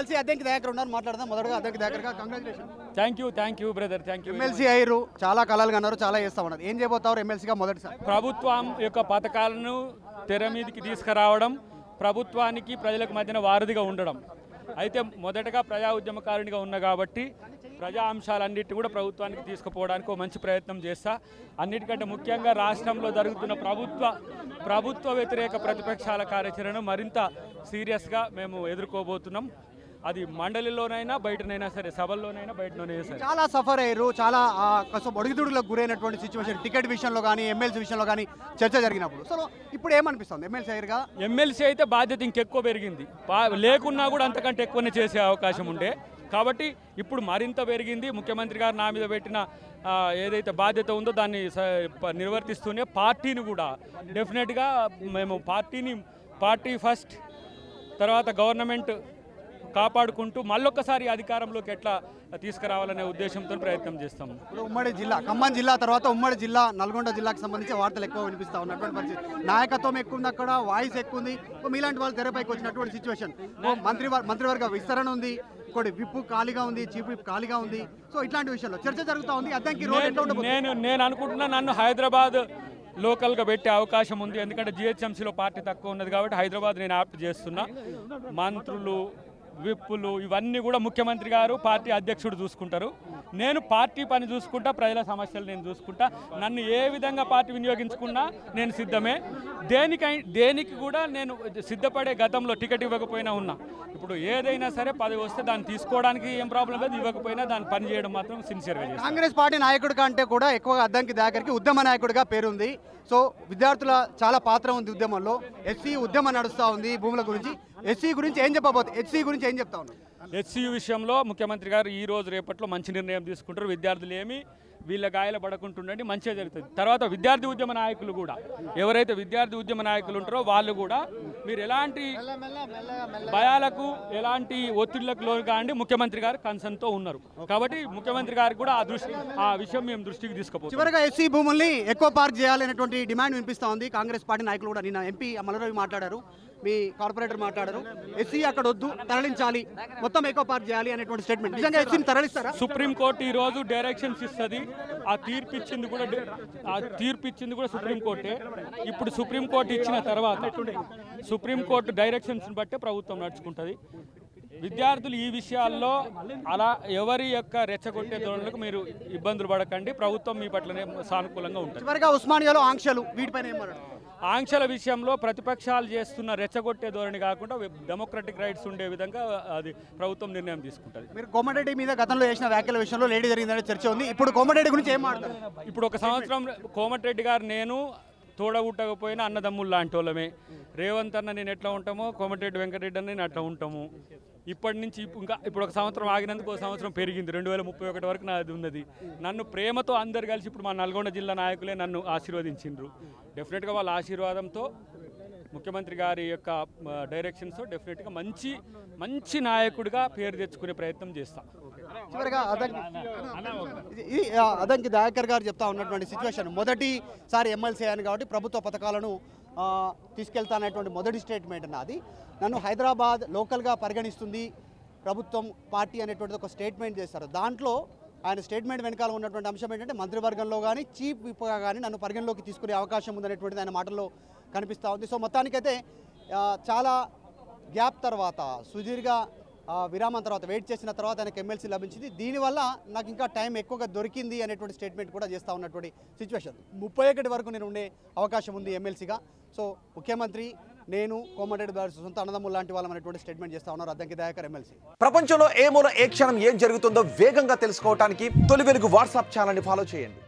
MLC Addanki Dayakar ఉన్నారు, మాట్లాడదాం. మొదటగా అద్దెంకి దయాకర్ గారు congratulation. Thank you brother, thank you. MLC అయ్యారు, చాలా కళలు అన్నారు, చాలా చేస్తా ఉన్నారు. ఏం చేయబోతారు ఎమ్మెల్సీగా మొదటిసారి? ప్రభుత్వం యొక్క పథకాలను తెర మీదకి తీసుకురావడం, ప్రభుత్వానికి ప్రజలకు మధ్యన వారధిగా ఉండడం. అయితే మొదటగా ప్రజా ఉద్యమకారునిగా ఉన్నా కాబట్టి ప్రజా అంశాలన్నిటి కూడా ప్రభుత్వానికి తీసుకుపోవడానికి మంచి ప్రయత్నం చేస్తా. అన్నిటికంటే ముఖ్యంగా రాష్ట్రంలో జరుగుతున్న ప్రభుత్వ వ్యతిరేక ప్రతిపక్షాల కార్యాచరణను మరింత సీరియస్గా మేము ఎదుర్కోబోతున్నాం. అది మండలిలోనైనా బయటనైనా సరే, సభల్లోనైనా బయటలోనైనా సరే. చాలా సఫర్ అయ్యారు, చాలా కొంచెం ఒడిదుడులకు గురైనటువంటి సిచ్యువేషన్, టికెట్ విషయంలో కానీ ఎమ్మెల్సీ విషయంలో కానీ చర్చ జరిగినప్పుడు. సో ఇప్పుడు ఏమనిపిస్తుంది ఎమ్మెల్సీ అయ్యారుగా? ఎమ్మెల్సీ అయితే బాధ్యత ఇంకెక్కువ పెరిగింది, లేకున్నా కూడా అంతకంటే ఎక్కువనే చేసే అవకాశం ఉండే. కాబట్టి ఇప్పుడు మరింత పెరిగింది. ముఖ్యమంత్రి గారు నా మీద పెట్టిన ఏదైతే బాధ్యత ఉందో దాన్ని నిర్వర్తిస్తూనే పార్టీని కూడా డెఫినెట్గా మేము పార్టీ ఫస్ట్, తర్వాత గవర్నమెంట్ కాపాడుకుంటూ మళ్ళొక్కసారి అధికారంలోకి ఎట్లా తీసుకురావాలనే ఉద్దేశంతో ప్రయత్నం చేస్తాము. ఇప్పుడు ఉమ్మడి జిల్లా ఖమ్మం జిల్లా తర్వాత ఉమ్మడి జిల్లా నల్గొండ జిల్లాకు సంబంధించి వార్తలు ఎక్కువ వినిపిస్తూ ఉన్నటువంటి పరిస్థితి. నాయకత్వం ఎక్కువ ఉంది, అక్కడ వాయిస్ ఎక్కువ ఉంది. మీలాంటి వాళ్ళు తెరపైకి వచ్చినటువంటి సిచ్యువేషన్. మంత్రివర్గ విస్తరణ ఉంది, ఇంకోటి విప్పు ఖాళీగా ఉంది, చీఫ్ విప్ ఖాళీగా ఉంది. సో ఇట్లాంటి విషయంలో చర్చ జరుగుతూ ఉంది. అద్దంకి రోడ్ ఎట్లా ఉండబోతుంది? నేను అనుకుంటున్నా నన్ను హైదరాబాద్ లోకల్గా పెట్టే అవకాశం ఉంది. ఎందుకంటే జిహెచ్ఎంసీలో పార్టీ తక్కువ ఉన్నది కాబట్టి హైదరాబాద్ నేను యాప్ట్ చేస్తున్నా. మంత్రులు, విప్పులు ఇవన్నీ కూడా ముఖ్యమంత్రి గారు, పార్టీ అధ్యక్షుడు చూసుకుంటారు. నేను పార్టీ పని చూసుకుంటా, ప్రజల సమస్యలు నేను చూసుకుంటా. నన్ను ఏ విధంగా పార్టీ వినియోగించుకున్నా నేను సిద్ధమే. దేనికి కూడా నేను సిద్ధపడే, గతంలో టికెట్ ఇవ్వకపోయినా ఉన్నా. ఇప్పుడు ఏదైనా సరే పదవి వస్తే దాన్ని తీసుకోవడానికి ఏం ప్రాబ్లం లేదు, ఇవ్వకపోయినా దాన్ని పని చేయడం మాత్రం సిన్సియర్గా చేస్తాను. కాంగ్రెస్ పార్టీ నాయకుడి కంటే కూడా ఎక్కువగా అద్దంకి దయాకర్కి ఉద్యమ నాయకుడిగా పేరుంది. సో విద్యార్థుల చాలా పాత్ర ఉంది ఉద్యమంలో. ఎస్సీ ఉద్యమం నడుస్తూ ఉంది భూముల గురించి. ఎస్సీ గురించి ఏం చెప్పబోతుంది? ఎస్సీ గురించి ఏం చెప్తా ఉన్నారు? ఎస్సీ విషయంలో ముఖ్యమంత్రి గారు ఈ రోజు రేపట్లో మంచి నిర్ణయం తీసుకుంటారు. విద్యార్థులు ఏమి వీళ్ళ గాయాల పడకుంటుండండి, మంచిగా జరుగుతుంది. తర్వాత విద్యార్థి ఉద్యమ నాయకులు కూడా, ఎవరైతే విద్యార్థి ఉద్యమ నాయకులు ఉంటారో వాళ్ళు కూడా మీరు ఎలాంటి భయాలకు, ఎలాంటి ఒత్తిళ్లకు లోను కాండి ముఖ్యమంత్రి గారు కన్సర్న్తో ఉన్నారు. కాబట్టి ముఖ్యమంత్రి గారికి కూడా ఆ విషయం మేము దృష్టికి తీసుకుపోతాం. చివరిగా ఎస్సీ భూముల్ని ఎక్కువ పార్క్ చేయాలనేటువంటి డిమాండ్ వినిపిస్తూ ఉంది. కాంగ్రెస్ పార్టీ నాయకులు కూడా, నిన్న ఎంపీ మల్లరవి మాట్లాడారు, మీ కార్పొరేటర్ మాట్లాడారు. ఎస్సీ అక్కడ వద్దు, తరలించాలి, మొత్తం ఎక్కువ పార్క్ చేయాలి అనేటువంటి స్టేట్మెంట్. నిజంగా ఎస్సీని తరలిస్తారా? సుప్రీంకోర్టు ఈ రోజు డైరెక్షన్స్ ఇస్తుంది. ఆ తీర్పు ఇచ్చింది కూడా సుప్రీంకోర్టే. ఇప్పుడు సుప్రీంకోర్టు ఇచ్చిన తర్వాత సుప్రీంకోర్టు డైరెక్షన్స్ బట్టే ప్రభుత్వం నడుచుకుంటుంది. విద్యార్థులు ఈ విషయాల్లో అలా ఎవరి యొక్క రెచ్చగొట్టే ధోరణులకు మీరు ఇబ్బందులు పడకండి. ప్రభుత్వం మీ పట్లనే సానుకూలంగా ఉంటుంది. చివరిగా ఉస్మానియాలో ఆంక్షలు, వీటిపైన ఏమన్నారు? ఆంక్షల విషయంలో ప్రతిపక్షాలు చేస్తున్న రెచ్చగొట్టే ధోరణి కాకుండా డెమోక్రటిక్ రైట్స్ ఉండే విధంగా అది ప్రభుత్వం నిర్ణయం తీసుకుంటుంది. మీరు కోమటిరెడ్డి మీద గతంలో చేసిన వ్యాఖ్యల విషయంలో లేడీ జరిగిందనే చర్చ ఉంది. ఇప్పుడు కోమటిరెడ్డి గురించి ఏం మాట్లాడారు? ఇప్పుడు ఒక సంవత్సరం కోమటిరెడ్డి గారు నేను తోడగుట్టకపోయినా అన్నదమ్ములు లాంటి వాళ్ళమే. రేవంత్ అన్న నేను ఎట్లా ఉంటామో, కోమటిరెడ్డి వెంకటరెడ్డి అన్న నేను అట్లా ఉంటాము. ఇప్పటి నుంచి ఇప్పుడు ఒక సంవత్సరం ఆగినందుకు ఒక సంవత్సరం పెరిగింది. 2031 వరకు నాది ఉన్నది. నన్ను ప్రేమతో అందరు కలిసి ఇప్పుడు మా నల్గొండ జిల్లా నాయకులే నన్ను ఆశీర్వదించిండ్రు. డెఫినెట్గా వాళ్ళ ఆశీర్వాదంతో, ముఖ్యమంత్రి గారి యొక్క డైరెక్షన్స్ డెఫినెట్గా మంచి నాయకుడిగా పేరు తెచ్చుకునే ప్రయత్నం చేస్తాం. చివరిగా అద్దంకి దయాకర్ గారు చెప్తా ఉన్నటువంటి సిచ్యువేషన్, మొదటిసారి ఎమ్మెల్సీ అయ్యాను కాబట్టి ప్రభుత్వ పథకాలను తీసుకెళ్తానటువంటి మొదటి స్టేట్మెంట్ నాది. నన్ను హైదరాబాద్ లోకల్గా పరిగణిస్తుంది ప్రభుత్వం, పార్టీ అనేటువంటిది ఒక స్టేట్మెంట్ చేస్తారు. దాంట్లో ఆయన స్టేట్మెంట్ వెనకాల ఉన్నటువంటి అంశం ఏంటంటే మంత్రివర్గంలో కానీ చీఫ్ విప్గా కానీ నన్ను పరిగణలోకి తీసుకునే అవకాశం ఉందనేటువంటిది ఆయన మాటల్లో కనిపిస్తూ ఉంది. సో మొత్తానికైతే చాలా గ్యాప్ తర్వాత, సుదీర్ఘ విరామం తర్వాత, వెయిట్ చేసిన తర్వాత ఆయనకు ఎమ్మెల్సీ లభించింది. దీనివల్ల నాకు ఇంకా టైం ఎక్కువగా దొరికింది అనేటువంటి స్టేట్మెంట్ కూడా చేస్తూ ఉన్నటువంటి సిచ్యువేషన్. 31 వరకు నేను ఉండే అవకాశం ఉంది ఎమ్మెల్సీగా. సో ముఖ్యమంత్రి, నేను, కోమటిరెడ్డి గారి సొంత అన్నదమ్ములు లాంటి వాళ్ళం అనేటువంటి స్టేట్మెంట్ చేస్తా ఉన్నారు అద్దంకి దయాకర్ ఎమ్మెల్సీ. ప్రపంచంలో ఏ మూల ఏ క్షణం ఏం జరుగుతుందో వేగంగా తెలుసుకోవడానికి తొలి వెలుగు వాట్సాప్ ఛానల్ని ఫాలో చేయండి.